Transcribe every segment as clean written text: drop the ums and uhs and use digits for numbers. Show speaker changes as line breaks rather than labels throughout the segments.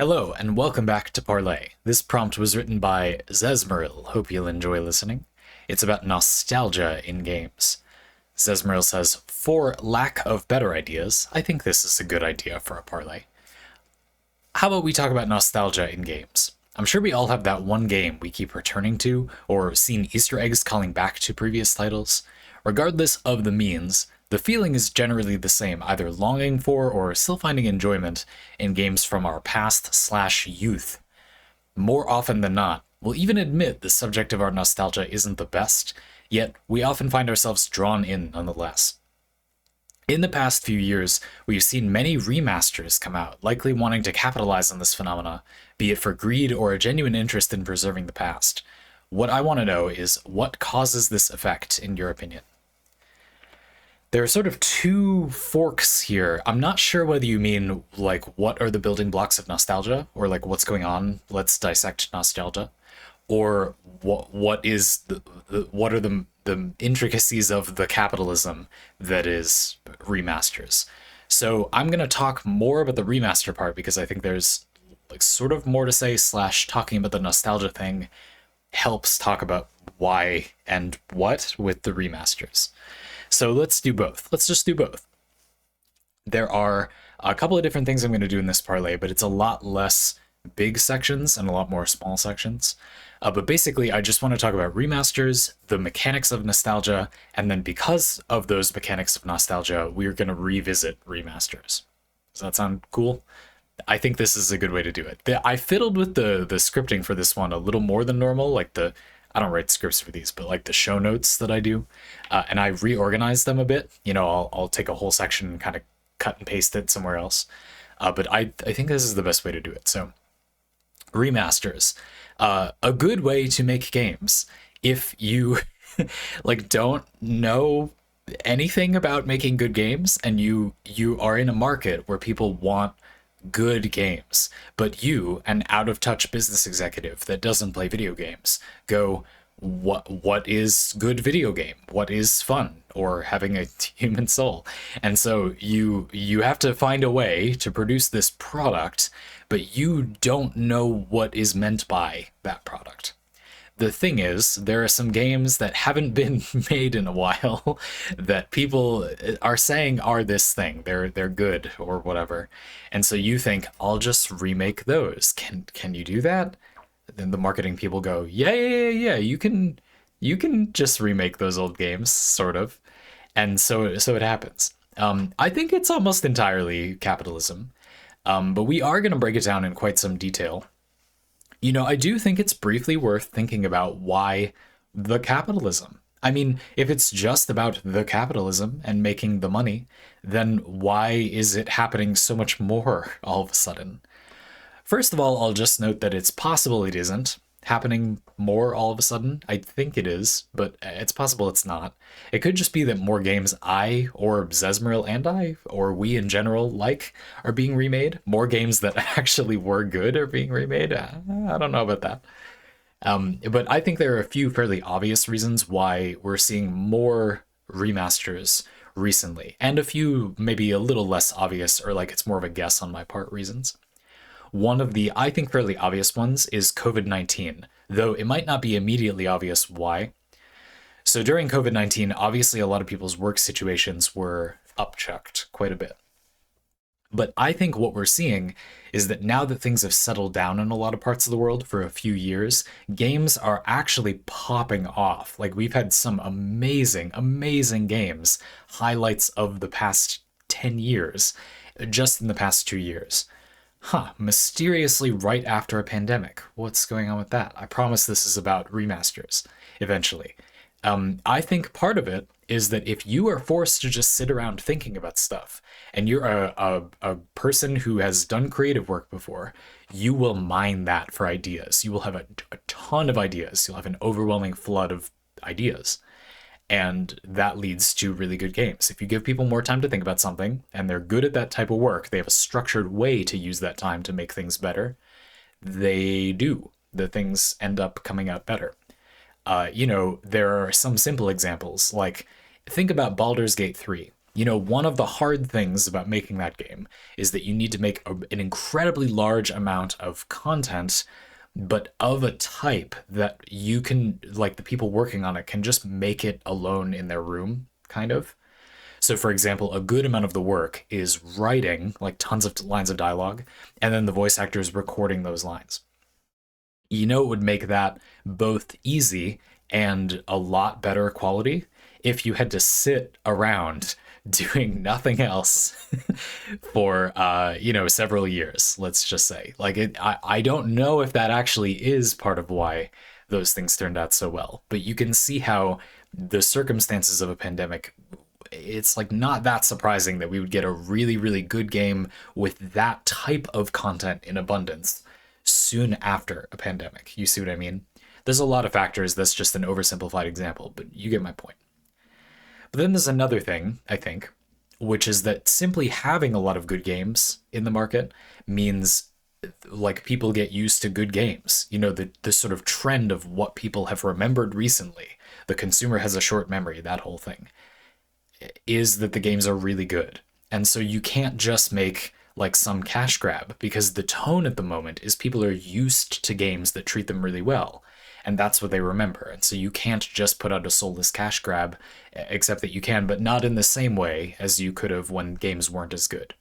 Hello, and welcome back to Parley. This prompt was written by Zezmeril. Hope you'll enjoy listening. It's about nostalgia in games. Zezmeril says, for lack of better ideas, I think this is a good idea for a Parley. How about we talk about nostalgia in games? I'm sure we all have that one game we keep returning to, or seen Easter eggs calling back to previous titles. Regardless of the means, the feeling is generally the same, either longing for or still finding enjoyment in games from our past/youth. More often than not, we'll even admit the subject of our nostalgia isn't the best, yet we often find ourselves drawn in nonetheless. In the past few years, we've seen many remasters come out, likely wanting to capitalize on this phenomena, be it for greed or a genuine interest in preserving the past. What I want to know is, what causes this effect, in your opinion? There are sort of two forks here. I'm not sure whether you mean, like, what are the building blocks of nostalgia, or like what's going on, let's dissect nostalgia, or what is what are the intricacies of the capitalism that is remasters. So I'm going to talk more about the remaster part because I think there's like sort of more to say, slash talking about the nostalgia thing helps talk about why and what with the remasters. So let's do both. Let's just do both. There are a couple of different things I'm going to do in this parlay, but it's a lot less big sections and a lot more small sections. But basically, I just want to talk about remasters, the mechanics of nostalgia, and then because of those mechanics of nostalgia, we're going to revisit remasters. Does that sound cool? I think this is a good way to do it. I fiddled with the scripting for this one a little more than normal, like I don't write scripts for these, but like the show notes that I do, and I reorganized them a bit. You know, I'll take a whole section and kind of cut and paste it somewhere else. But I think this is the best way to do it. So remasters, a good way to make games. If you like don't know anything about making good games and you are in a market where people want good games, but you, an out-of-touch business executive that doesn't play video games, go, what is good video game? What is fun or having a human soul? And so you have to find a way to produce this product, but you don't know what is meant by that product. The thing is, there are some games that haven't been made in a while that people are saying are this thing. They're good or whatever. And so you think, I'll just remake those. Can you do that? Then the marketing people go, yeah, you can just remake those old games, sort of. And so it happens. I think it's almost entirely capitalism. But we are going to break it down in quite some detail. You know, I do think it's briefly worth thinking about why the capitalism. I mean, if it's just about the capitalism and making the money, then why is it happening so much more all of a sudden? First of all, I'll just note that it's possible it isn't happening more all of a sudden. I think it is, but it's possible it's not. It could just be that more games I, or Zezmeril and I, or we in general like, are being remade. More games that actually were good are being remade. I don't know about that. But I think there are a few fairly obvious reasons why we're seeing more remasters recently, and a few maybe a little less obvious, or like it's more of a guess on my part reasons. One of the, I think, fairly obvious ones is COVID-19, though it might not be immediately obvious why. So during COVID-19, obviously a lot of people's work situations were upchucked quite a bit. But I think what we're seeing is that now that things have settled down in a lot of parts of the world for a few years, games are actually popping off. Like, we've had some amazing, amazing games, highlights of the past 10 years, just in the past 2 years. Mysteriously right after a pandemic. What's going on with that? I promise this is about remasters, eventually. I think part of it is that if you are forced to just sit around thinking about stuff, and you're a person who has done creative work before, you will mine that for ideas. You will have a ton of ideas. You'll have an overwhelming flood of ideas. And that leads to really good games. If you give people more time to think about something, and they're good at that type of work, they have a structured way to use that time to make things better, they do. The things end up coming out better. You know, there are some simple examples, like think about Baldur's Gate 3. One of the hard things about making that game is that you need to make an incredibly large amount of content, but of a type that you can, like the people working on it, can just make it alone in their room, kind of. So, for example, a good amount of the work is writing like tons of lines of dialogue, and then the voice actors recording those lines. It would make that both easy and a lot better quality if you had to sit around doing nothing else for several years, let's just say. I don't know if that actually is part of why those things turned out so well, but you can see how the circumstances of a pandemic, it's like not that surprising that we would get a really, really good game with that type of content in abundance soon after a pandemic. You see what I mean? There's a lot of factors. That's just an oversimplified example, but you get my point. But then there's another thing, I think, which is that simply having a lot of good games in the market means like people get used to good games. The sort of trend of what people have remembered recently. The consumer has a short memory, that whole thing, is that the games are really good. And so you can't just make like some cash grab because the tone at the moment is people are used to games that treat them really well. And that's what they remember. And so you can't just put out a soulless cash grab, except that you can, but not in the same way as you could have when games weren't as good.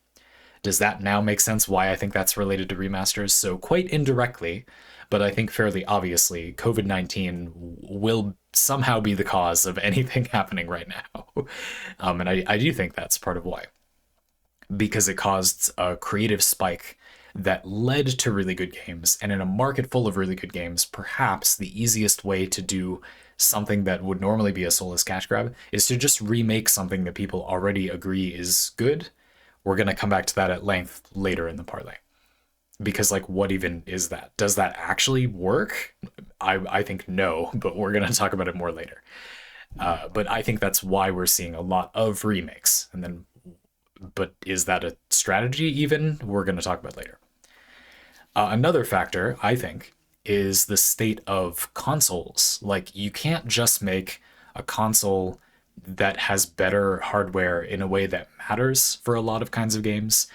Does that now make sense why I think that's related to remasters? So, quite indirectly, but I think fairly obviously, COVID-19 will somehow be the cause of anything happening right now. And I do think that's part of why. Because it caused a creative spike that led to really good games. And in a market full of really good games, perhaps the easiest way to do something that would normally be a soulless cash grab is to just remake something that people already agree is good. We're going to come back to that at length later in the parlay. Because, like, what even is that? Does that actually work? I think no, but we're going to talk about it more later. But I think that's why we're seeing a lot of remakes. But is that a strategy even? We're going to talk about later. Another factor, I think, is the state of consoles. Like, you can't just make a console that has better hardware in a way that matters for a lot of kinds of games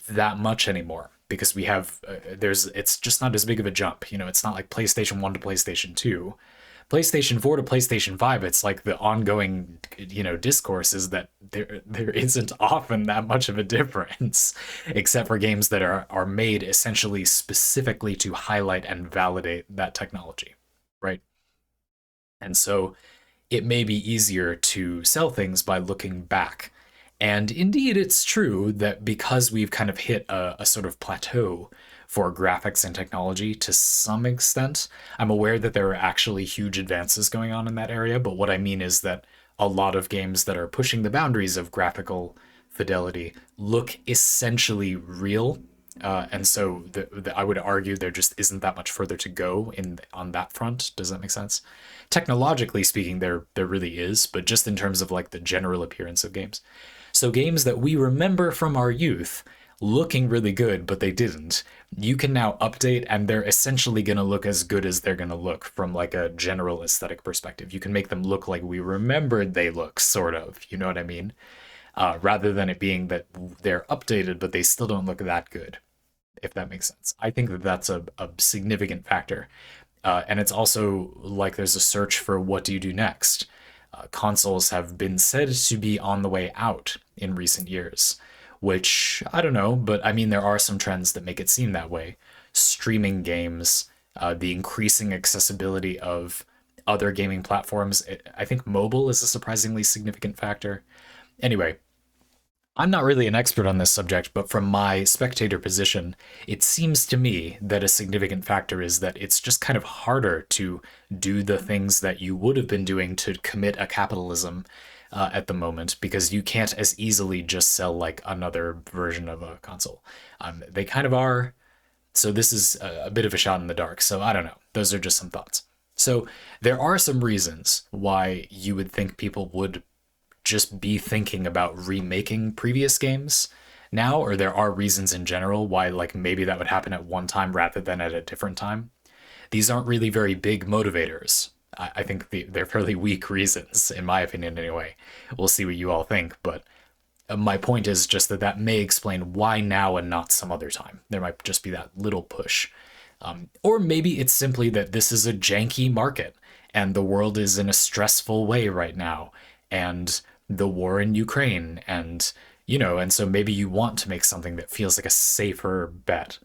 that much anymore because we have it's just not as big of a jump. It's not like PlayStation 1 to PlayStation 2. PlayStation 4 to PlayStation 5, it's like the ongoing, discourse is that there isn't often that much of a difference, except for games that are made essentially specifically to highlight and validate that technology, right? And so it may be easier to sell things by looking back. And indeed, it's true that because we've kind of hit a sort of plateau for graphics and technology to some extent, I'm aware that there are actually huge advances going on in that area. But what I mean is that a lot of games that are pushing the boundaries of graphical fidelity look essentially real. And so I would argue there just isn't that much further to go on that front. Does that make sense? Technologically speaking, there really is, but just in terms of like the general appearance of games. So games that we remember from our youth looking really good, but they didn't, you can now update and they're essentially going to look as good as they're going to look from like a general aesthetic perspective. You can make them look like we remembered they look, sort of, you know what I mean? Rather than it being that they're updated, but they still don't look that good, if that makes sense. I think that that's a significant factor. And it's also like there's a search for what do you do next. Consoles have been said to be on the way out in recent years, which I don't know, but I mean, there are some trends that make it seem that way. Streaming games, the increasing accessibility of other gaming platforms. I think mobile is a surprisingly significant factor. Anyway, I'm not really an expert on this subject, but from my spectator position, it seems to me that a significant factor is that it's just kind of harder to do the things that you would have been doing to commit a capitalism at the moment, because you can't as easily just sell like another version of a console. They kind of are. So this is a bit of a shot in the dark. So I don't know. Those are just some thoughts. So there are some reasons why you would think people would just be thinking about remaking previous games now, or there are reasons in general why like maybe that would happen at one time rather than at a different time. These aren't really very big motivators. I think they're fairly weak reasons, in my opinion, anyway. We'll see what you all think, but my point is just that that may explain why now and not some other time. There might just be that little push. Or maybe it's simply that this is a janky market and the world is in a stressful way right now, and the war in Ukraine, and and so maybe you want to make something that feels like a safer bet.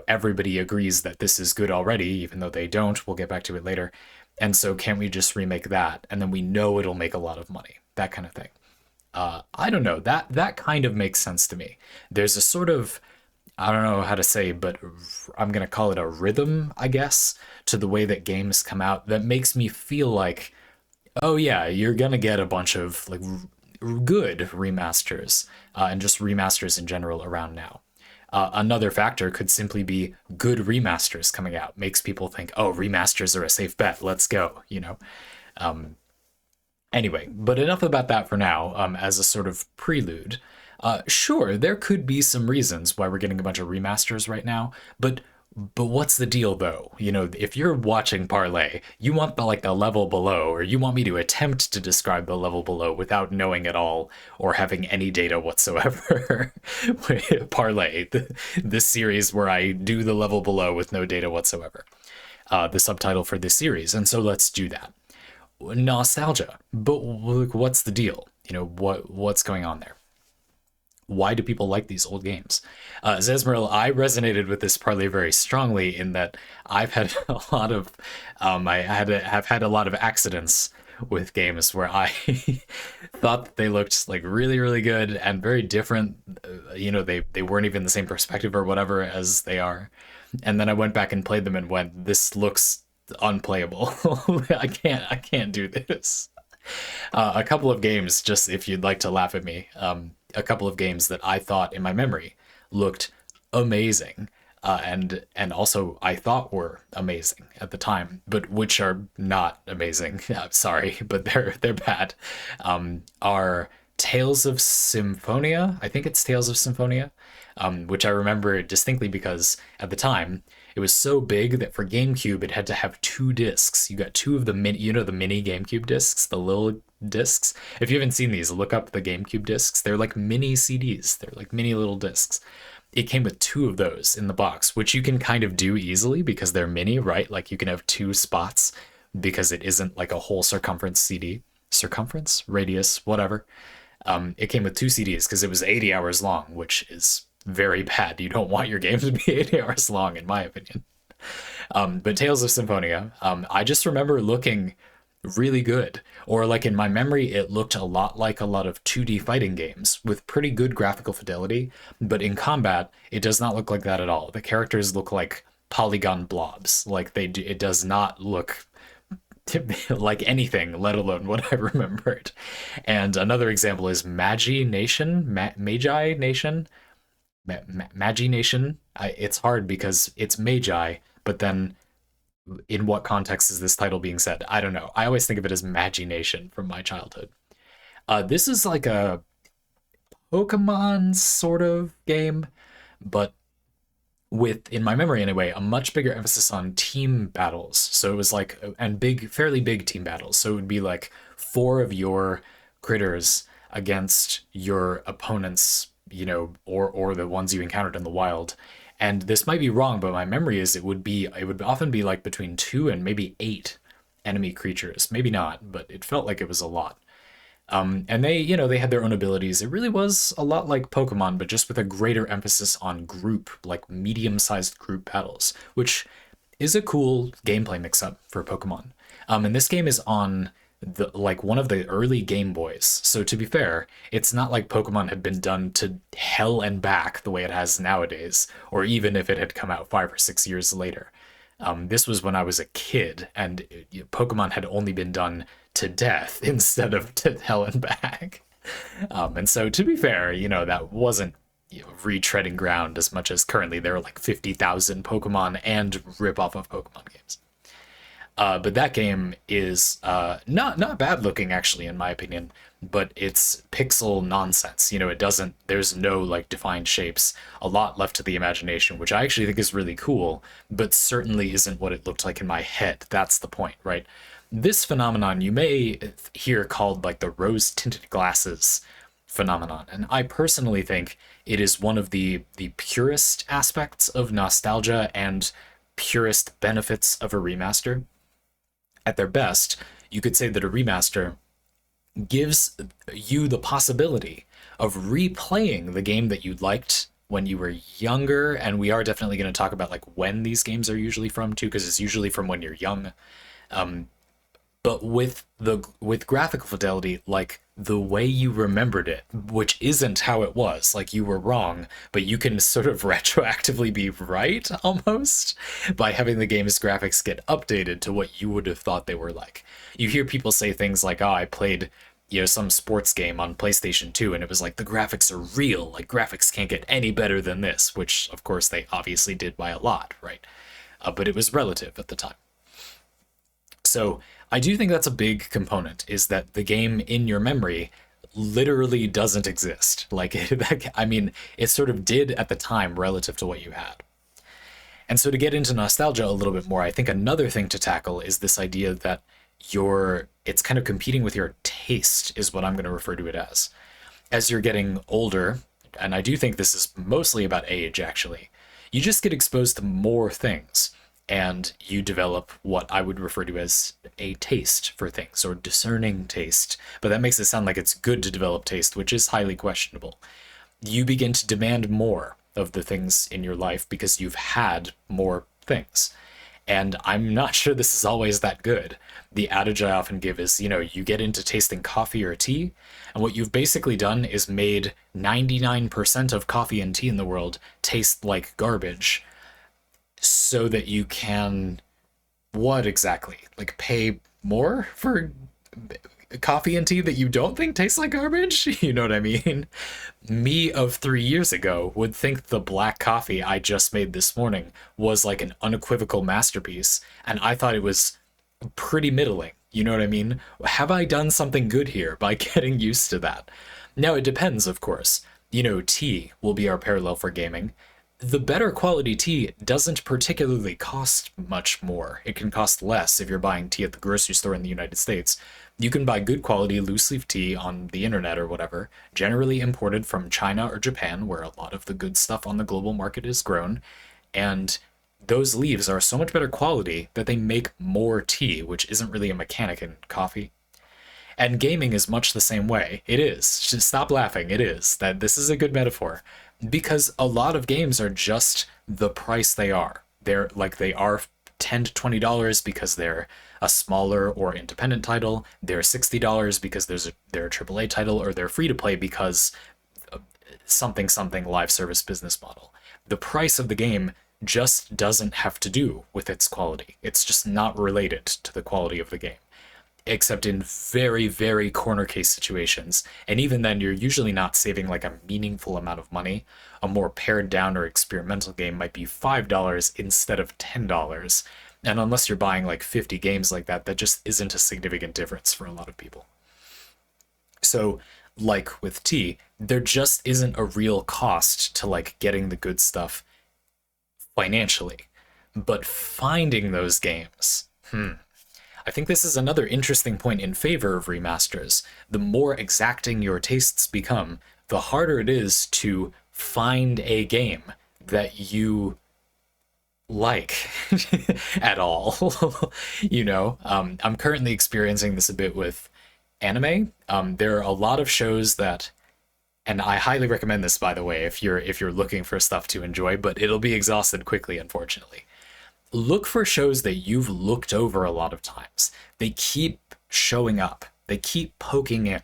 Everybody agrees that this is good already, even though they don't. We'll get back to it later. And so can't we just remake that? And then we know it'll make a lot of money, that kind of thing. I don't know. That kind of makes sense to me. There's a sort of, I don't know how to say, but I'm gonna call it a rhythm, I guess, to the way that games come out that makes me feel like, oh yeah, you're gonna get a bunch of like good remasters, and just remasters in general around now. Another factor could simply be good remasters coming out. Makes people think, oh, remasters are a safe bet. Let's go. Anyway, but enough about that for now, as a sort of prelude. Sure, there could be some reasons why we're getting a bunch of remasters right now, but what's the deal though? If you're watching Parley, you want the level below, or you want me to attempt to describe the level below without knowing at all or having any data whatsoever. Parley, this series where I do the level below with no data whatsoever. The subtitle for this series, and so let's do that. Nostalgia, but what's the deal? What's going on there? Why do people like these old games? Zezmeril, I resonated with this Parley very strongly in that I've had a lot of, have had a lot of accidents with games where I thought that they looked like really, really good and very different. They weren't even the same perspective or whatever as they are. And then I went back and played them and went, this looks unplayable. I can't do this. A couple of games, just if you'd like to laugh at me, a couple of games that I thought in my memory looked amazing, and also I thought were amazing at the time, but which are not amazing. Sorry, but they're bad. Are Tales of Symphonia? I think it's Tales of Symphonia, which I remember distinctly because at the time it was so big that for GameCube it had to have 2 discs. You got 2 of the the mini GameCube discs, the little discs. If you haven't seen these, look up the GameCube discs. They're like mini CDs. They're like mini little discs. It came with 2 of those in the box, which you can kind of do easily because they're mini, right? Like you can have 2 spots because it isn't like a whole circumference CD. Circumference? Radius? Whatever. It came with 2 CDs because it was 80 hours long, which is very bad. You don't want your game to be 80 hours long, in my opinion. But Tales of Symphonia, I just remember looking really good. Or like in my memory, it looked a lot like a lot of 2D fighting games with pretty good graphical fidelity. But in combat, it does not look like that at all. The characters look like polygon blobs. Like it does not look like anything, let alone what I remembered. And another example is Magi Nation. Magi Nation. It's hard because it's Magi, but then in what context is this title being said? I don't know. I always think of it as Magination from my childhood. This is like a Pokemon sort of game, but with, in my memory anyway, a much bigger emphasis on team battles. So it was like, and fairly big team battles. So it would be like 4 of your critters against your opponents, or the ones you encountered in the wild. And this might be wrong, but my memory is it would often be like between 2 and maybe 8 enemy creatures. Maybe not, but it felt like it was a lot. And they had their own abilities. It really was a lot like Pokemon, but just with a greater emphasis on group, like medium-sized group battles, which is a cool gameplay mix-up for Pokemon. And this game is on one of the early Game Boys. So to be fair, it's not like Pokemon had been done to hell and back the way it has nowadays, or even if it had come out 5 or 6 years later. This was when I was a kid, and Pokemon had only been done to death instead of to hell and back. And so to be fair, that wasn't retreading ground as much as currently there are like 50,000 Pokemon and rip-off of Pokemon games. But that game is not bad looking, actually, in my opinion, but it's pixel nonsense. There's no like defined shapes, a lot left to the imagination, which I actually think is really cool, but certainly isn't what it looked like in my head. That's the point, right? This phenomenon you may hear called like the rose-tinted glasses phenomenon, and I personally think it is one of the purest aspects of nostalgia and purest benefits of a remaster. At their best, you could say that a remaster gives you the possibility of replaying the game that you liked when you were younger, and we are definitely going to talk about like when these games are usually from too, because it's usually from when you're young. But with graphical fidelity, like the way you remembered it, which isn't how it was. Like you were wrong, but you can sort of retroactively be right almost by having the game's graphics get updated to what you would have thought they were like. You hear people say things like, "Oh, I played, some sports game on PlayStation 2 and it was like the graphics are real, like graphics can't get any better than this," which of course they obviously did by a lot, right? But it was relative at the time. So I do think that's a big component, is that the game in your memory literally doesn't exist. Like, I mean, it sort of did at the time relative to what you had. And so to get into nostalgia a little bit more, I think another thing to tackle is this idea that it's kind of competing with your taste, is what I'm going to refer to it as. As you're getting older, and I do think this is mostly about age actually, you just get exposed to more things and you develop what I would refer to as a taste for things, or discerning taste. But that makes it sound like it's good to develop taste, which is highly questionable. You begin to demand more of the things in your life because you've had more things. And I'm not sure this is always that good. The adage I often give is, you get into tasting coffee or tea, and what you've basically done is made 99% of coffee and tea in the world taste like garbage, so that you can, what exactly? Like pay more for coffee and tea that you don't think tastes like garbage? You know what I mean? Me of 3 years ago would think the black coffee I just made this morning was like an unequivocal masterpiece, and I thought it was pretty middling. You know what I mean? Have I done something good here by getting used to that? Now, it depends, of course. Tea will be our parallel for gaming. The better quality tea doesn't particularly cost much more. It can cost less if you're buying tea at the grocery store in the United States. You can buy good quality loose leaf tea on the internet or whatever, generally imported from China or Japan, where a lot of the good stuff on the global market is grown. And those leaves are so much better quality that they make more tea, which isn't really a mechanic in coffee. And gaming is much the same way. It is. Just stop laughing. It is. This is a good metaphor. Because a lot of games are just the price they are. They are $10 to $20 because they're a smaller or independent title. They're $60 because they're a AAA title, or they're free to play because something live service business model. The price of the game just doesn't have to do with its quality. It's just not related to the quality of the game, except in very, very corner case situations. And even then, you're usually not saving like a meaningful amount of money. A more pared down or experimental game might be $5 instead of $10. And unless you're buying like 50 games like that, that just isn't a significant difference for a lot of people. So, like with tea, there just isn't a real cost to like getting the good stuff financially. But finding those games, I think this is another interesting point in favor of remasters. The more exacting your tastes become, the harder it is to find a game that you like at all. I'm currently experiencing this a bit with anime. There are a lot of shows that, and I highly recommend this, by the way, if you're looking for stuff to enjoy, but it'll be exhausted quickly, unfortunately. Look for shows that you've looked over a lot of times. They keep showing up. They keep poking in.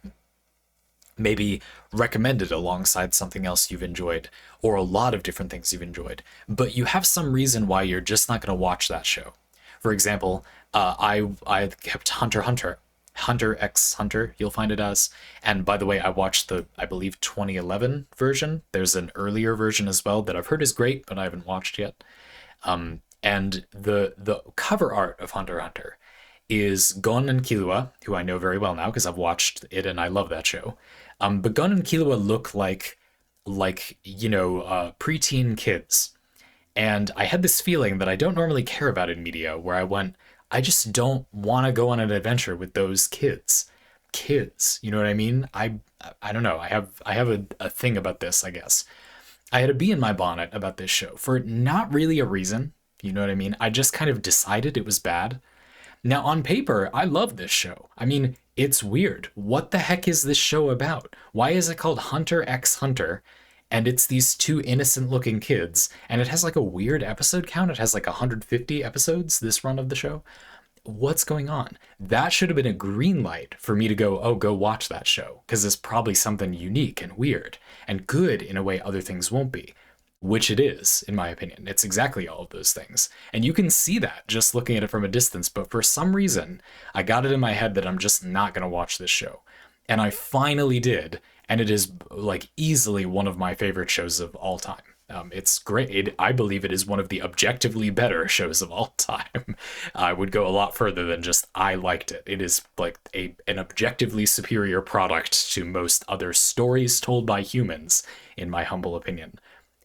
Maybe recommended alongside something else you've enjoyed, or a lot of different things you've enjoyed. But you have some reason why you're just not going to watch that show. For example, I kept Hunter x Hunter. Hunter x Hunter, you'll find it as. And by the way, I watched the, I believe, 2011 version. There's an earlier version as well that I've heard is great, but I haven't watched yet. And the cover art of Hunter x Hunter is Gon and Killua, who I know very well now because I've watched it and I love that show. But Gon and Killua look like preteen kids. And I had this feeling that I don't normally care about in media, where I went, I just don't want to go on an adventure with those kids. Kids, you know what I mean? I don't know. I have a thing about this, I guess. I had a bee in my bonnet about this show for not really a reason. You know what I mean? I just kind of decided it was bad. Now, on paper, I love this show. I mean, it's weird. What the heck is this show about? Why is it called Hunter x Hunter? And it's these two innocent looking kids, and it has like a weird episode count. It has like 150 episodes, this run of the show. What's going on? That should have been a green light for me to go, oh, go watch that show, because it's probably something unique and weird and good in a way other things won't be, which it is, in my opinion. It's exactly all of those things. And you can see that just looking at it from a distance, but for some reason, I got it in my head that I'm just not going to watch this show. And I finally did, and it is like easily one of my favorite shows of all time. It's great. I believe it is one of the objectively better shows of all time. I would go a lot further than just I liked it. It is like an objectively superior product to most other stories told by humans, in my humble opinion.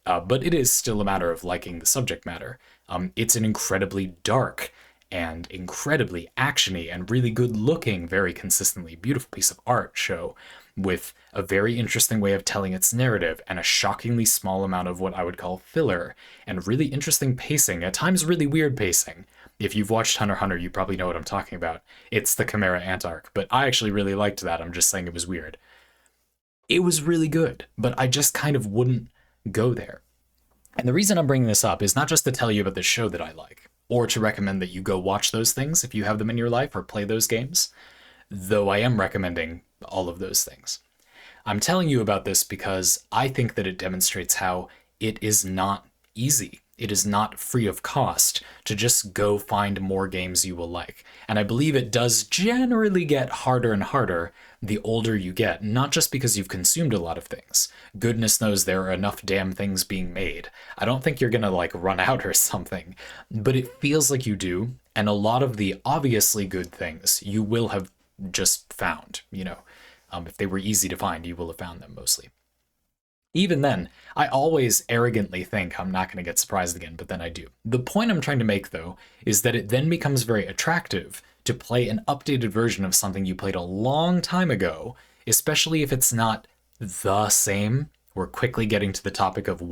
But it is still a matter of liking the subject matter. It's an incredibly dark and incredibly actiony and really good looking, very consistently beautiful piece of art show with a very interesting way of telling its narrative and a shockingly small amount of what I would call filler and really interesting pacing, at times really weird pacing. If you've watched Hunter x Hunter, you probably know what I'm talking about. It's the Chimera Ant arc, but I actually really liked that. I'm just saying it was weird. It was really good, but I just kind of wouldn't go there. And the reason I'm bringing this up is not just to tell you about the show that I like, or to recommend that you go watch those things if you have them in your life or play those games, though I am recommending all of those things. I'm telling you about this because I think that it demonstrates how it is not easy. It is not free of cost to just go find more games you will like. And I believe it does generally get harder and harder the older you get, not just because you've consumed a lot of things. Goodness knows there are enough damn things being made. I don't think you're gonna like run out or something, but it feels like you do. And a lot of the obviously good things you will have just found, you know. If they were easy to find, you will have found them mostly. Even then, I always arrogantly think I'm not going to get surprised again, but then I do. The point I'm trying to make, though, is that it then becomes very attractive to play an updated version of something you played a long time ago, especially if it's not the same. We're quickly getting to the topic of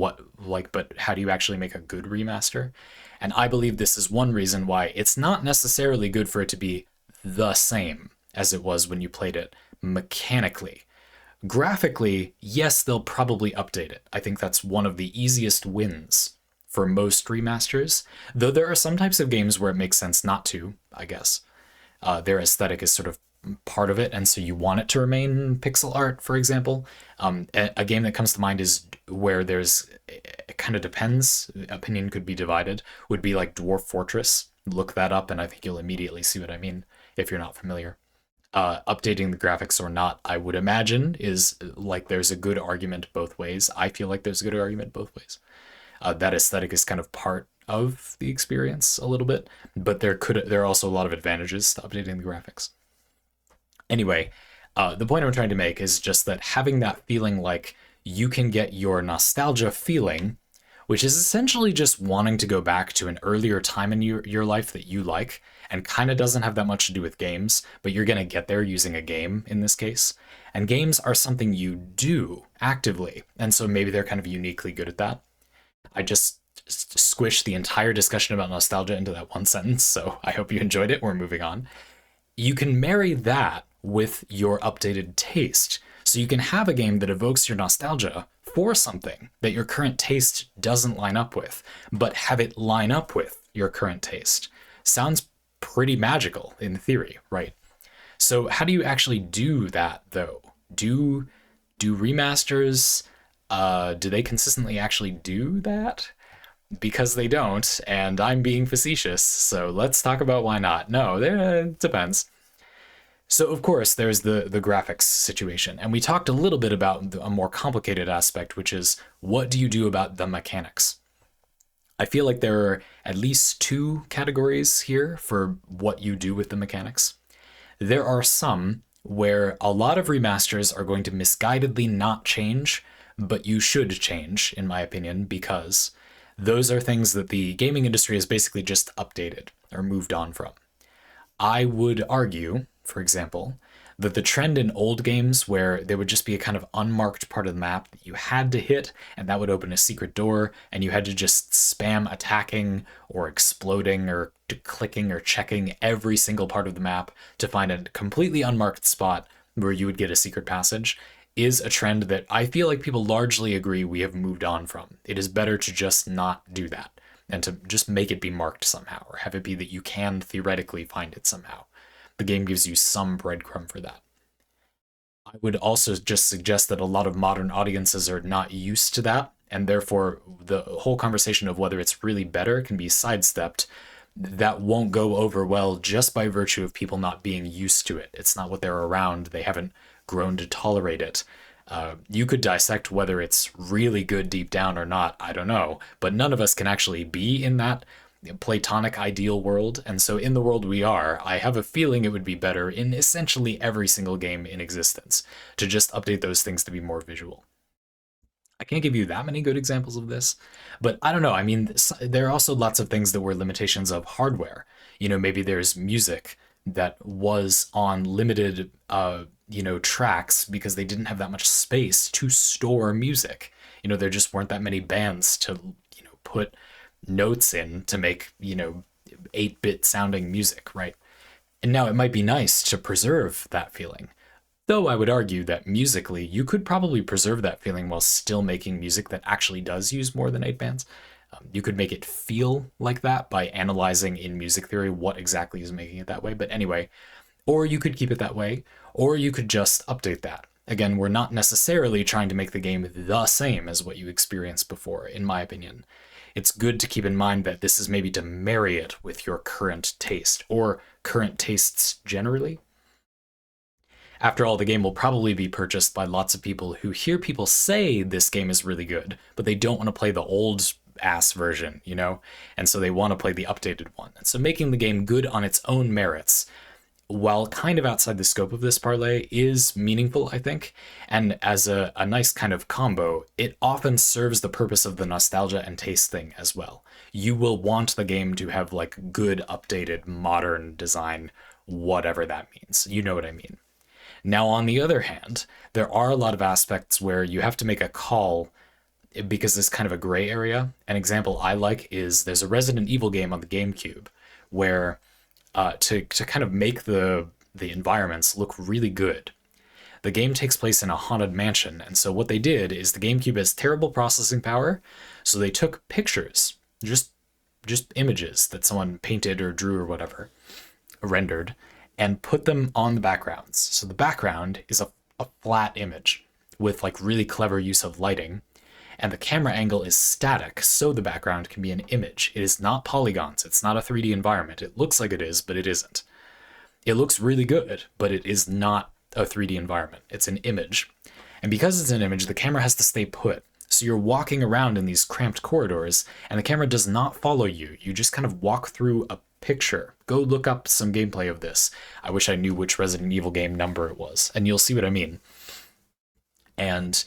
but how do you actually make a good remaster? And I believe this is one reason why it's not necessarily good for it to be the same as it was when you played it mechanically. Graphically, yes, they'll probably update it. I think that's one of the easiest wins for most remasters, though there are some types of games where it makes sense not to, I guess. Their aesthetic is sort of part of it, and so you want it to remain pixel art, for example. A game that comes to mind is where it kind of depends, opinion could be divided, would be like Dwarf Fortress. Look that up, and I think you'll immediately see what I mean if you're not familiar. Updating the graphics or not, I would imagine, is like there's a good argument both ways. I feel like there's a good argument both ways. That aesthetic is kind of part of the experience a little bit, but there are also a lot of advantages to updating the graphics. Anyway, the point I'm trying to make is just that having that feeling like you can get your nostalgia feeling, which is essentially just wanting to go back to an earlier time in your life that you like, and kind of doesn't have that much to do with games, but you're going to get there using a game in this case. And games are something you do actively, and so maybe they're kind of uniquely good at that. I just squished the entire discussion about nostalgia into that one sentence, so I hope you enjoyed it. We're moving on. You can marry that with your updated taste, so you can have a game that evokes your nostalgia for something that your current taste doesn't line up with, but have it line up with your current taste. Sounds pretty magical in theory, right? So how do you actually do that, though? Do remasters, do they consistently actually do that? Because they don't, and I'm being facetious, so let's talk about why not. No, it depends. So, of course, there's the graphics situation, and we talked a little bit about a more complicated aspect, which is what do you do about the mechanics? I feel like there are at least two categories here for what you do with the mechanics. There are some where a lot of remasters are going to misguidedly not change, but you should change, in my opinion, because those are things that the gaming industry has basically just updated or moved on from. I would argue, for example, that the trend in old games where there would just be a kind of unmarked part of the map that you had to hit, and that would open a secret door, and you had to just spam attacking or exploding or clicking or checking every single part of the map to find a completely unmarked spot where you would get a secret passage, is a trend that I feel like people largely agree we have moved on from. It is better to just not do that and to just make it be marked somehow, or have it be that you can theoretically find it somehow. The game gives you some breadcrumb for that. I would also just suggest that a lot of modern audiences are not used to that, and therefore the whole conversation of whether it's really better can be sidestepped. That won't go over well just by virtue of people not being used to it. It's not what they're around. They haven't grown to tolerate it. You could dissect whether it's really good deep down or not, I don't know, but none of us can actually be in that platonic ideal world, and so in the world we are, I have a feeling it would be better in essentially every single game in existence to just update those things to be more visual. I can't give you that many good examples of this, but I don't know. I mean, there are also lots of things that were limitations of hardware. Maybe there's music that was on limited, tracks because they didn't have that much space to store music. There just weren't that many bands to, put notes in to make, 8-bit sounding music, right? And now it might be nice to preserve that feeling. Though I would argue that musically, you could probably preserve that feeling while still making music that actually does use more than 8 bands. You could make it feel like that by analyzing in music theory what exactly is making it that way. But anyway, or you could keep it that way, or you could just update that. Again, we're not necessarily trying to make the game the same as what you experienced before, in my opinion. It's good to keep in mind that this is maybe to marry it with your current taste, or current tastes generally. After all, the game will probably be purchased by lots of people who hear people say this game is really good, but they don't want to play the old ass version, And so they want to play the updated one. And so making the game good on its own merits, while kind of outside the scope of this parlay, is meaningful, I think. And as a nice kind of combo, it often serves the purpose of the nostalgia and taste thing as well. You will want the game to have like good, updated, modern design, whatever that means. You know what I mean. Now, on the other hand, there are a lot of aspects where you have to make a call because it's kind of a gray area. An example I like is there's a Resident Evil game on the GameCube where to kind of make the environments look really good, the game takes place in a haunted mansion. And so what they did is the GameCube has terrible processing power, so they took pictures, just images that someone painted or drew or whatever, rendered, and put them on the backgrounds. So the background is a flat image with like really clever use of lighting, and the camera angle is static, so the background can be an image. It is not polygons. It's not a 3D environment. It looks like it is, but it isn't. It looks really good, but it is not a 3D environment. It's an image. And because it's an image, the camera has to stay put. So you're walking around in these cramped corridors, and the camera does not follow you. You just kind of walk through a picture. Go look up some gameplay of this. I wish I knew which Resident Evil game number it was, and you'll see what I mean. And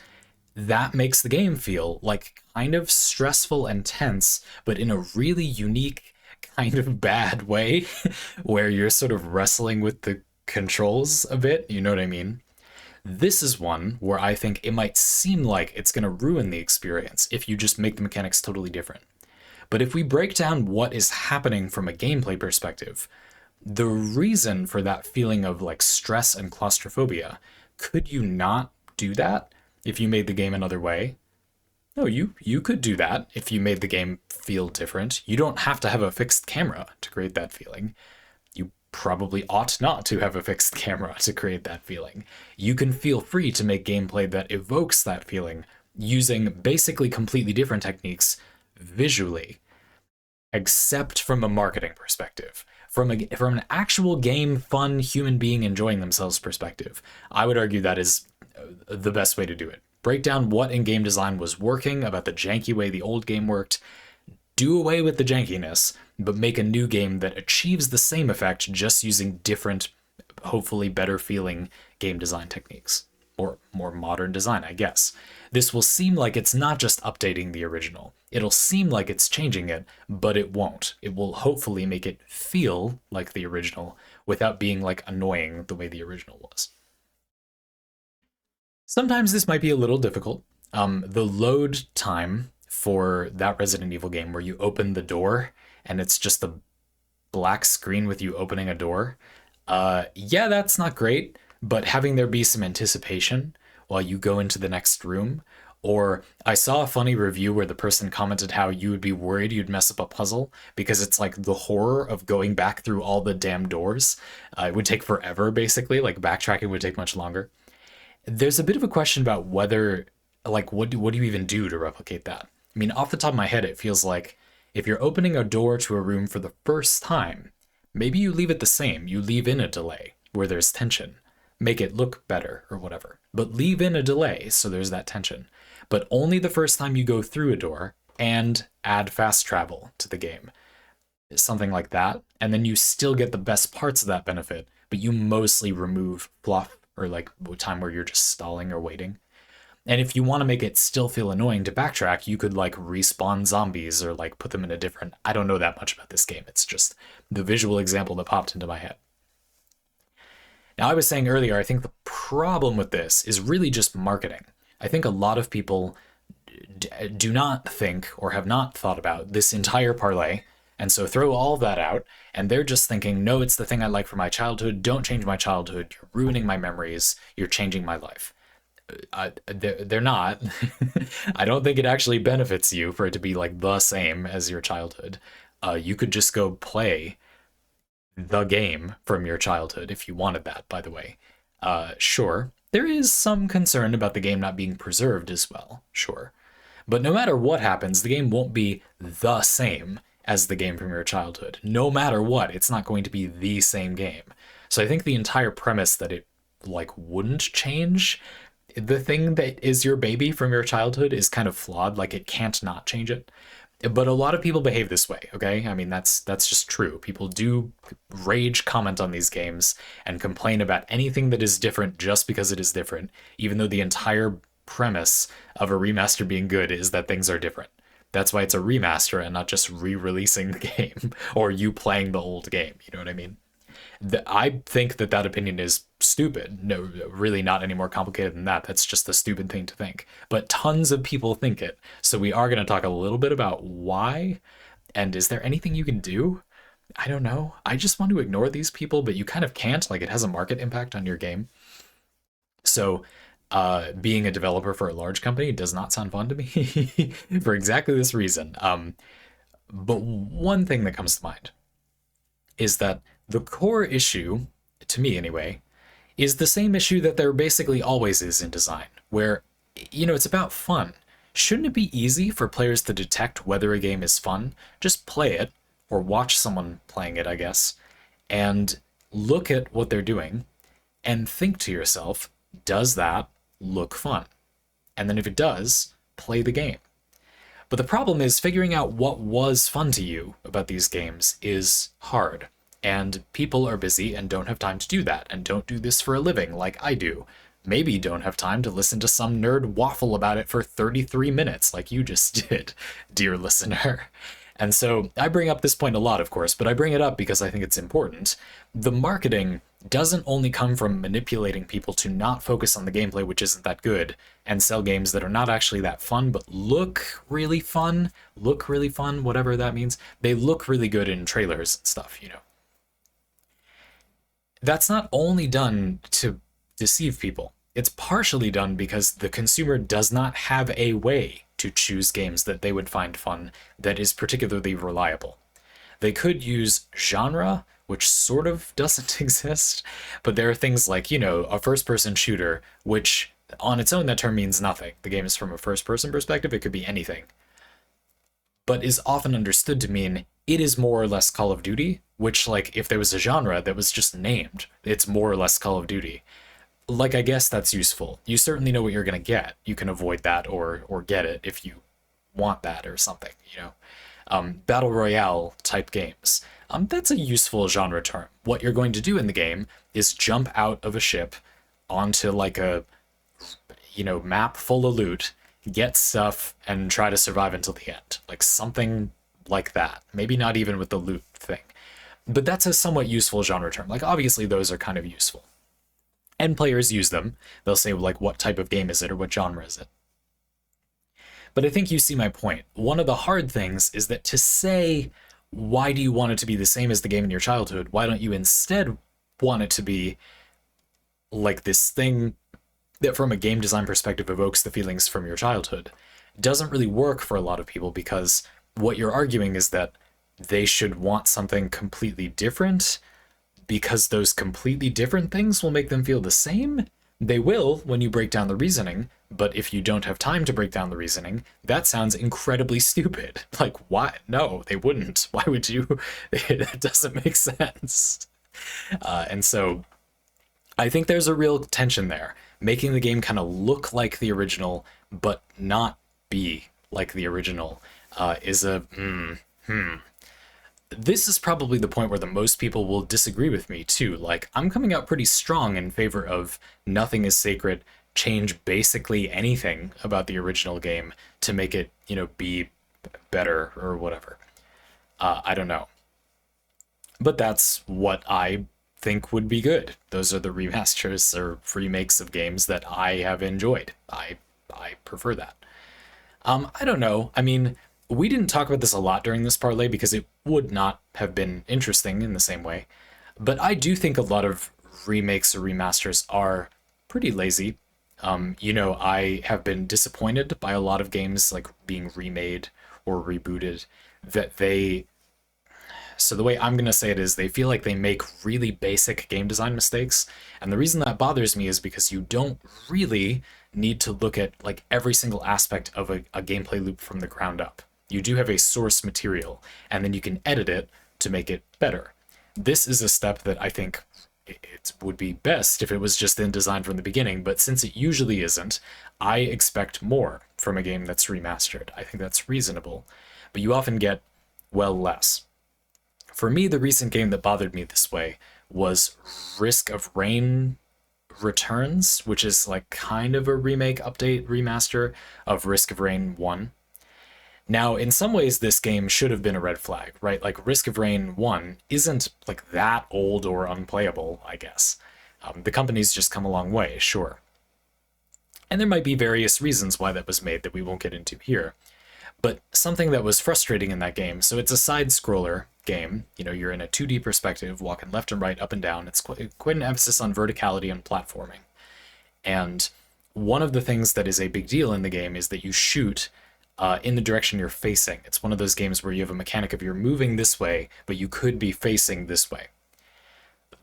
that makes the game feel like kind of stressful and tense, but in a really unique kind of bad way, where you're sort of wrestling with the controls a bit, you know what I mean? This is one where I think it might seem like it's going to ruin the experience if you just make the mechanics totally different. But if we break down what is happening from a gameplay perspective, the reason for that feeling of like stress and claustrophobia, could you not do that if you made the game another way? No, you could do that if you made the game feel different. You don't have to have a fixed camera to create that feeling. You probably ought not to have a fixed camera to create that feeling. You can feel free to make gameplay that evokes that feeling using basically completely different techniques visually, except from a marketing perspective. From an actual game, fun, human being enjoying themselves perspective, I would argue that is the best way to do it. Break down what in-game design was working about the janky way the old game worked, do away with the jankiness, but make a new game that achieves the same effect just using different, hopefully better feeling game design techniques. Or more modern design, I guess. This will seem like it's not just updating the original. It'll seem like it's changing it, but it won't. It will hopefully make it feel like the original without being like annoying the way the original was. Sometimes this might be a little difficult. The load time for that Resident Evil game where you open the door and it's just a black screen with you opening a door, yeah, that's not great, but having there be some anticipation while you go into the next room. Or I saw a funny review where the person commented how you would be worried you'd mess up a puzzle because it's like the horror of going back through all the damn doors. It would take forever, basically. Like backtracking would take much longer. There's a bit of a question about whether, like, what do you even do to replicate that? I mean, off the top of my head, it feels like if you're opening a door to a room for the first time, maybe you leave it the same. You leave in a delay where there's tension. Make it look better or whatever. But leave in a delay so there's that tension. But only the first time you go through a door, and add fast travel to the game. Something like that. And then you still get the best parts of that benefit, but you mostly remove fluff or like time where you're just stalling or waiting. And if you want to make it still feel annoying to backtrack, you could like respawn zombies or like put them in a different... I don't know that much about this game. It's just the visual example that popped into my head. Now, I was saying earlier, I think the problem with this is really just marketing. I think a lot of people do not think or have not thought about this entire parlay, and so throw all of that out, and they're just thinking, no, it's the thing I like from my childhood, don't change my childhood, you're ruining my memories, you're changing my life. They're not. I don't think it actually benefits you for it to be like the same as your childhood. You could just go play the game from your childhood if you wanted that, by the way. Sure, there is some concern about the game not being preserved as well, sure. But no matter what happens, the game won't be the same as the game from your childhood. No matter what, it's not going to be the same game. So I think the entire premise that it like wouldn't change the thing that is your baby from your childhood is kind of flawed. Like it can't not change it. But a lot of people behave this way, okay? I mean, that's just true. People do rage comment on these games and complain about anything that is different just because it is different, even though the entire premise of a remaster being good is that things are different. That's why it's a remaster and not just re-releasing the game or you playing the old game, you know what I mean? I think that opinion is stupid. No, really not any more complicated than that. That's just a stupid thing to think. But tons of people think it. So we are going to talk a little bit about why. And is there anything you can do? I don't know. I just want to ignore these people, but you kind of can't. Like it has a market impact on your game. So being a developer for a large company does not sound fun to me for exactly this reason. But one thing that comes to mind is that the core issue, to me anyway, is the same issue that there basically always is in design, where, you know, it's about fun. Shouldn't it be easy for players to detect whether a game is fun? Just play it, or watch someone playing it, I guess, and look at what they're doing, and think to yourself, does that look fun? And then if it does, play the game. But the problem is figuring out what was fun to you about these games is hard. And people are busy and don't have time to do that, and don't do this for a living like I do. Maybe don't have time to listen to some nerd waffle about it for 33 minutes like you just did, dear listener. And so I bring up this point a lot, of course, but I bring it up because I think it's important. The marketing doesn't only come from manipulating people to not focus on the gameplay, which isn't that good, and sell games that are not actually that fun, but look really fun, whatever that means. They look really good in trailers and stuff, you know. That's not only done to deceive people. It's partially done because the consumer does not have a way to choose games that they would find fun that is particularly reliable. They could use genre, which sort of doesn't exist, but there are things like, you know, a first-person shooter, which on its own that term means nothing. The game is from a first-person perspective, it could be anything. But is often understood to mean it is more or less Call of Duty, which, like, if there was a genre that was just named, it's more or less Call of Duty. Like, I guess that's useful. You certainly know what you're going to get. You can avoid that or get it if you want that or something, you know. Battle Royale type games. That's a useful genre term. What you're going to do in the game is jump out of a ship onto, like, a, you know, map full of loot, get stuff and try to survive until the end. Like something like that. Maybe not even with the loot thing. But that's a somewhat useful genre term. Like obviously those are kind of useful. And players use them. They'll say like what type of game is it or what genre is it. But I think you see my point. One of the hard things is that to say, why do you want it to be the same as the game in your childhood? Why don't you instead want it to be like this thing that from a game design perspective evokes the feelings from your childhood? Doesn't really work for a lot of people, because what you're arguing is that they should want something completely different because those completely different things will make them feel the same. They will when you break down the reasoning, but if you don't have time to break down the reasoning, that sounds incredibly stupid. Like, why? No, they wouldn't. Why would you? It doesn't make sense. And so I think there's a real tension there. Making the game kind of look like the original, but not be like the original is a... This is probably the point where the most people will disagree with me too. Like, I'm coming out pretty strong in favor of nothing is sacred, change basically anything about the original game to make it, be better or whatever. I don't know. But that's what I think would be good. Those are the remasters or remakes of games that I have enjoyed. I prefer that. I don't know. I mean, we didn't talk about this a lot during this parlay because it would not have been interesting in the same way. But I do think a lot of remakes or remasters are pretty lazy. I have been disappointed by a lot of games like being remade or rebooted that they... So the way I'm going to say it is they feel like they make really basic game design mistakes. And the reason that bothers me is because you don't really need to look at like every single aspect of a gameplay loop from the ground up. You do have a source material, and then you can edit it to make it better. This is a step that I think it would be best if it was just in design from the beginning, but since it usually isn't, I expect more from a game that's remastered. I think that's reasonable, but you often get, well, less. For me, the recent game that bothered me this way was Risk of Rain Returns, which is like kind of a remake, update, remaster of Risk of Rain 1. Now, in some ways, this game should have been a red flag, right? Like, Risk of Rain 1 isn't, like, that old or unplayable, I guess. The company's just come a long way, sure. And there might be various reasons why that was made that we won't get into here. But something that was frustrating in that game, so it's a side-scroller game. You're in a 2D perspective, walking left and right, up and down. It's quite an emphasis on verticality and platforming. And one of the things that is a big deal in the game is that you shoot in the direction you're facing. It's one of those games where you have a mechanic of you're moving this way, but you could be facing this way.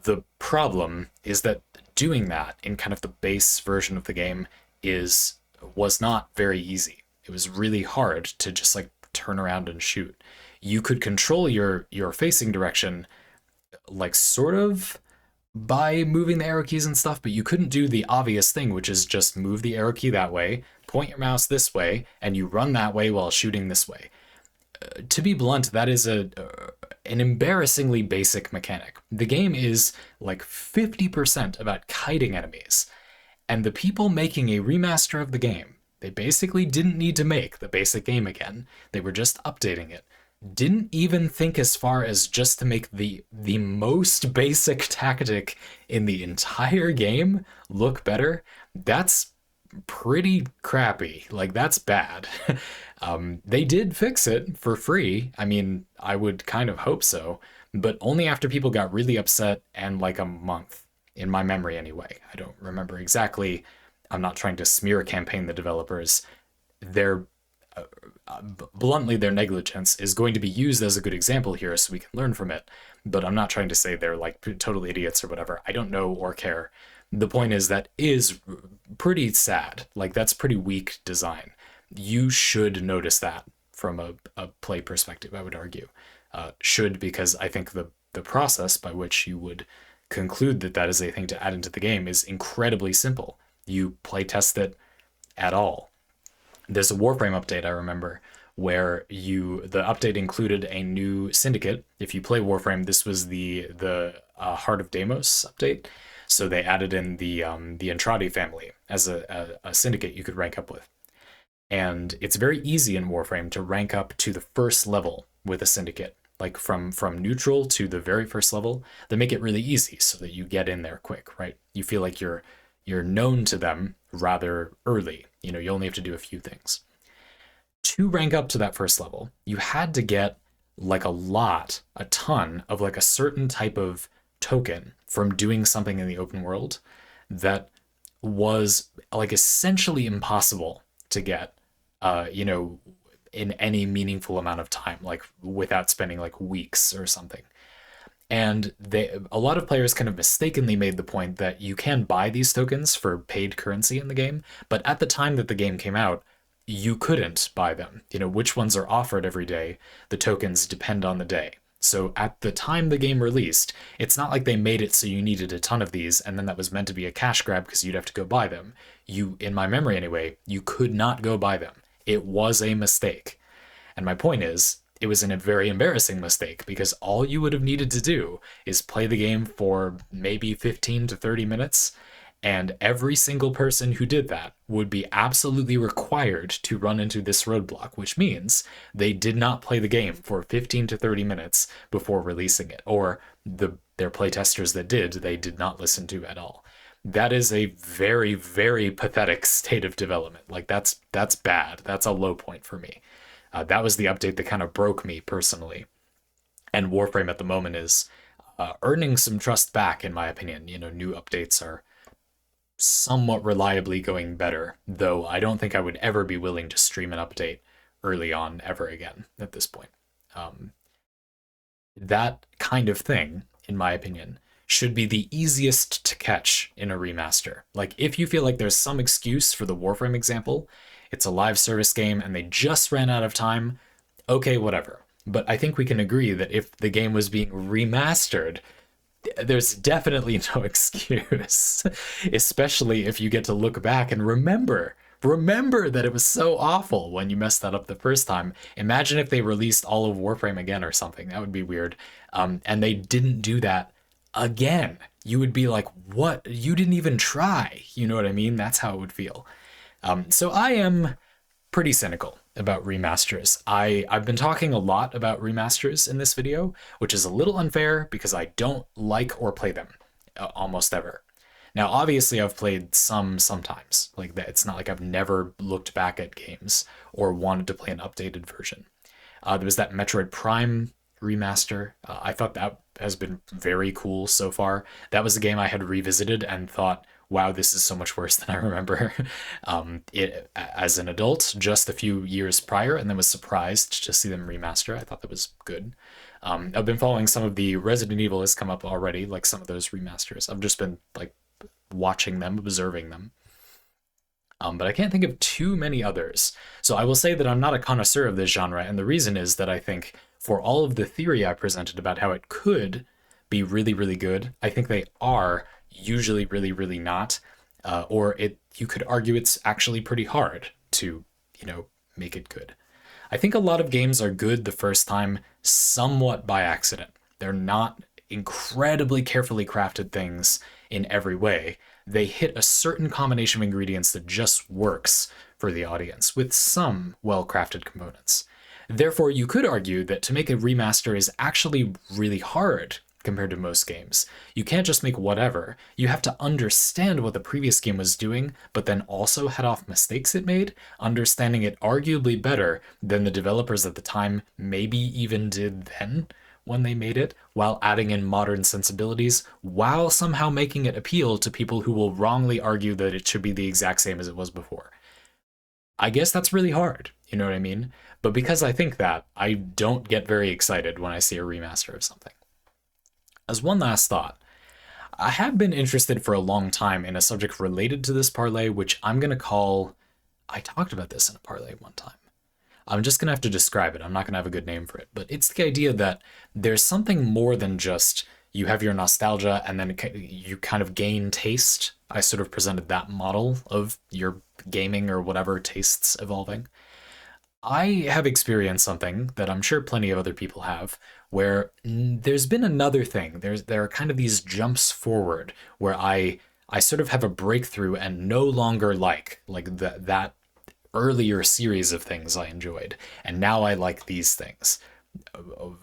The problem is that doing that in kind of the base version of the game was not very easy. It was really hard to just like turn around and shoot. You could control your facing direction like sort of by moving the arrow keys and stuff, but you couldn't do the obvious thing, which is just move the arrow key that way, point your mouse this way, and you run that way while shooting this way. To be blunt, that is an embarrassingly basic mechanic. The game is like 50% about kiting enemies, and the people making a remaster of the game, they basically didn't need to make the basic game again. They were just updating it. Didn't even think as far as just to make the most basic tactic in the entire game look better. That's pretty crappy. Like, that's bad. They did fix it for free. I mean, I would kind of hope so, but only after people got really upset and like a month, in my memory anyway. I don't remember exactly. I'm not trying to smear campaign the developers. Bluntly, their negligence is going to be used as a good example here so we can learn from it, but I'm not trying to say they're like total idiots or whatever. I don't know or care. The point is that is pretty sad. Like, that's pretty weak design. You should notice that from a play perspective, I would argue. Should, because I think the process by which you would conclude that that is a thing to add into the game is incredibly simple. You play test it at all. There's a Warframe update, I remember, where the update included a new syndicate. If you play Warframe, this was the Heart of Deimos update. So they added in the Entradi family as a syndicate you could rank up with. And it's very easy in Warframe to rank up to the first level with a syndicate, like from neutral to the very first level. They make it really easy so that you get in there quick, right? You feel like you're known to them rather early. You know, you only have to do a few things. To rank up to that first level, you had to get like a ton of like a certain type of token from doing something in the open world that was like essentially impossible to get, you know, in any meaningful amount of time, like without spending like weeks or something. And a lot of players kind of mistakenly made the point that you can buy these tokens for paid currency in the game, but at the time that the game came out, you couldn't buy them. You know, which ones are offered every day, the tokens depend on the day. So at the time the game released, it's not like they made it so you needed a ton of these and then that was meant to be a cash grab because you'd have to go buy them. You, in my memory anyway, you could not go buy them. It was a mistake. And my point is, it was a very embarrassing mistake because all you would have needed to do is play the game for maybe 15 to 30 minutes, and every single person who did that would be absolutely required to run into this roadblock, which means they did not play the game for 15 to 30 minutes before releasing it, or their playtesters that did, they did not listen to at all. That is a very, very pathetic state of development. Like that's bad. That's a low point for me. That was the update that kind of broke me personally. And Warframe at the moment is earning some trust back, in my opinion. You know, new updates are somewhat reliably going better, though I don't think I would ever be willing to stream an update early on ever again at this point. That kind of thing, in my opinion, should be the easiest to catch in a remaster. Like, if you feel like there's some excuse for the Warframe example, it's a live service game and they just ran out of time, okay, whatever. But I think we can agree that if the game was being remastered, there's definitely no excuse, especially if you get to look back and remember that it was so awful when you messed that up the first time. Imagine if they released all of Warframe again or something. That would be weird. And they didn't do that again. You would be like, what? You didn't even try. You know what I mean? That's how it would feel. So I am pretty cynical about remasters. I've been talking a lot about remasters in this video, which is a little unfair because I don't like or play them almost ever. Now, obviously, I've played some sometimes. Like that, it's not like I've never looked back at games or wanted to play an updated version. There was that Metroid Prime remaster. I thought that has been very cool so far. That was a game I had revisited and thought, wow, this is so much worse than I remember it as an adult just a few years prior, and then was surprised to see them remaster. I thought that was good. I've been following some of the Resident Evil has come up already, like some of those remasters. I've just been like watching them, observing them. But I can't think of too many others. So I will say that I'm not a connoisseur of this genre, and the reason is that I think for all of the theory I presented about how it could be really, really good, I think they are usually really, really not. Or you could argue it's actually pretty hard to, you know, make it good. I think a lot of games are good the first time somewhat by accident. They're not incredibly carefully crafted things in every way. They hit a certain combination of ingredients that just works for the audience with some well-crafted components. Therefore, you could argue that to make a remaster is actually really hard compared to most games. You can't just make whatever. You have to understand what the previous game was doing, but then also head off mistakes it made, understanding it arguably better than the developers at the time maybe even did then when they made it, while adding in modern sensibilities, while somehow making it appeal to people who will wrongly argue that it should be the exact same as it was before. I guess that's really hard, you know what I mean? But because I think that, I don't get very excited when I see a remaster of something. As one last thought, I have been interested for a long time in a subject related to this parlay, which I'm going to call... I talked about this in a parlay one time. I'm just going to have to describe it. I'm not going to have a good name for it. But it's the idea that there's something more than just you have your nostalgia and then you kind of gain taste. I sort of presented that model of your gaming or whatever tastes evolving. I have experienced something that I'm sure plenty of other people have, where there's been another thing. There are kind of these jumps forward where I sort of have a breakthrough and no longer like that earlier series of things I enjoyed, and now I like these things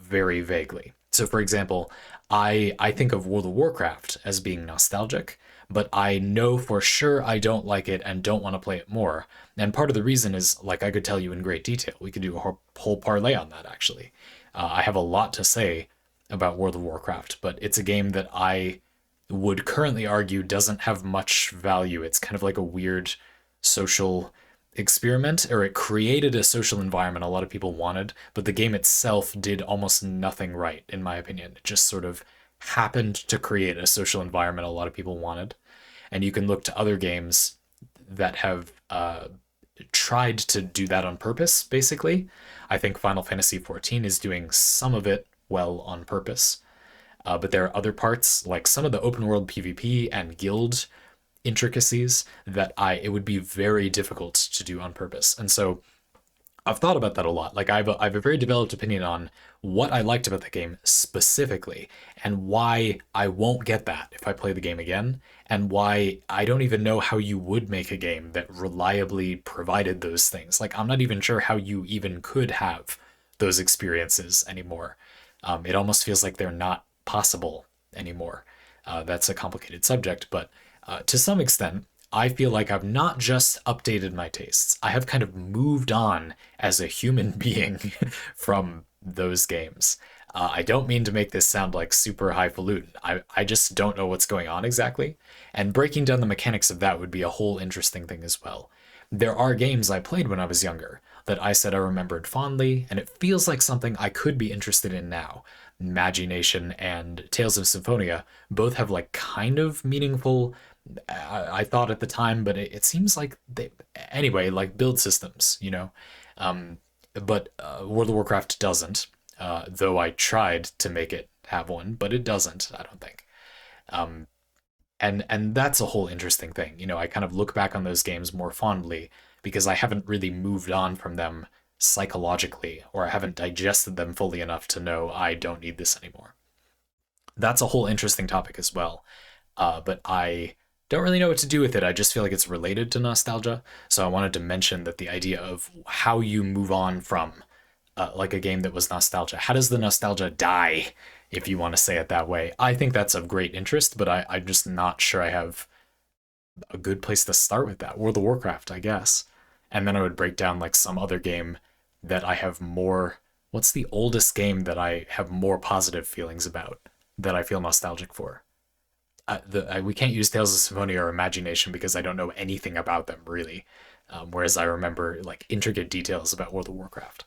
very vaguely. So, for example, I think of World of Warcraft as being nostalgic, but I know for sure I don't like it and don't want to play it more. And part of the reason is, like, I could tell you in great detail. We could do a whole parlay on that, actually. I have a lot to say about World of Warcraft, but it's a game that I would currently argue doesn't have much value. It's kind of like a weird social experiment, or it created a social environment a lot of people wanted, but the game itself did almost nothing right, in my opinion. It just sort of happened to create a social environment a lot of people wanted. And you can look to other games that have tried to do that on purpose, basically. I think Final Fantasy XIV is doing some of it well on purpose. But there are other parts, like some of the open world PvP and guild intricacies, that it would be very difficult to do on purpose. And so I've thought about that a lot. Like I have a very developed opinion on what I liked about the game specifically, and why I won't get that if I play the game again, and why I don't even know how you would make a game that reliably provided those things. Like I'm not even sure how you even could have those experiences anymore. It almost feels like they're not possible anymore. That's a complicated subject, but to some extent, I feel like I've not just updated my tastes. I have kind of moved on as a human being from those games. I don't mean to make this sound like super highfalutin. I just don't know what's going on exactly. And breaking down the mechanics of that would be a whole interesting thing as well. There are games I played when I was younger that I said I remembered fondly, and it feels like something I could be interested in now. Imagination and Tales of Symphonia both have like kind of meaningful, I thought at the time, but it seems like they, anyway, like build systems, you know. But World of Warcraft doesn't, though I tried to make it have one, but it doesn't, I don't think. And that's a whole interesting thing. You know, I kind of look back on those games more fondly because I haven't really moved on from them psychologically, or I haven't digested them fully enough to know I don't need this anymore. That's a whole interesting topic as well. But I don't really know what to do with it. I just feel like it's related to nostalgia. So I wanted to mention that the idea of how you move on from like a game that was nostalgia. How does the nostalgia die, if you want to say it that way? I think that's of great interest, but I'm just not sure I have a good place to start with that. World of Warcraft, I guess. And then I would break down like some other game that I have more. What's the oldest game that I have more positive feelings about, that I feel nostalgic for? We can't use Tales of Symphonia or Imagination because I don't know anything about them really. Whereas I remember like intricate details about World of Warcraft.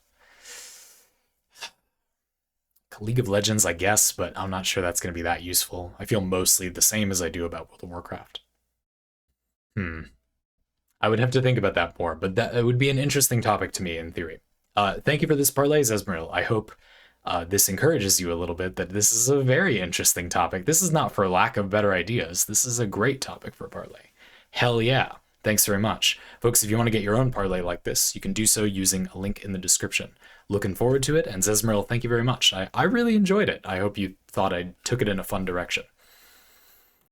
League of Legends, I guess, but I'm not sure that's going to be that useful. I feel mostly the same as I do about World of Warcraft. Hmm. I would have to think about that more, but that it would be an interesting topic to me in theory. Thank you for this parlay, Zezmeril. I hope this encourages you a little bit, that this is a very interesting topic. This is not for lack of better ideas. This is a great topic for parlay. Hell yeah. Thanks very much. Folks, if you want to get your own parlay like this, you can do so using a link in the description. Looking forward to it, and Zezmeril, thank you very much. I really enjoyed it. I hope you thought I took it in a fun direction.